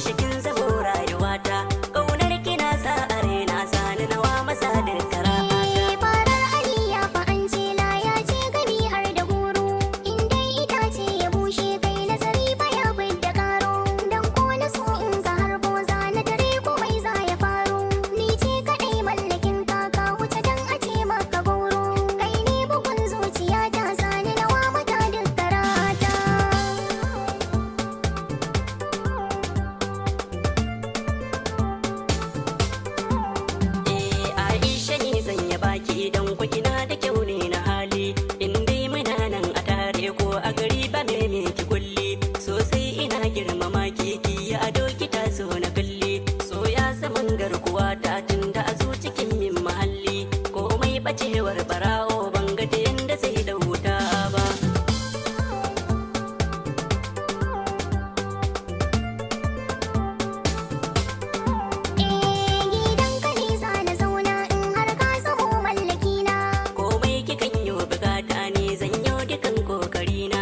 Aisha kin zamo rayuwata, ƙaunar kina sa a raina sani nawa masa da karata. Farar aliya fa an ce laya ce gami har da goro, in dai itace ya bushe kai nazari fa ya fidda karo, dan ko na so in ga harbo za na tare ko mai za ya faro, ni ce kaɗai mallakin kaka wuce dan a ce maka goro, kai ne bugun zuciya ta sani nawa mata duk karata. Aisha ni zan ya baki idan ku kina da kyau ne na hali, in dai muna nan a tare ko a gari ba me ki kulli, sosai ina girmama ki ya ado ki taso na kalli, so ya saman garkuwa ta tunda a zo cikin min mahalli, komai bacewar barawo ban ga ta yanda sai da wuta ba. Gidanka ne za na zauna in har ka zamo mallakina. Komai kikan yi bukata ne zan yi dukan kokari na.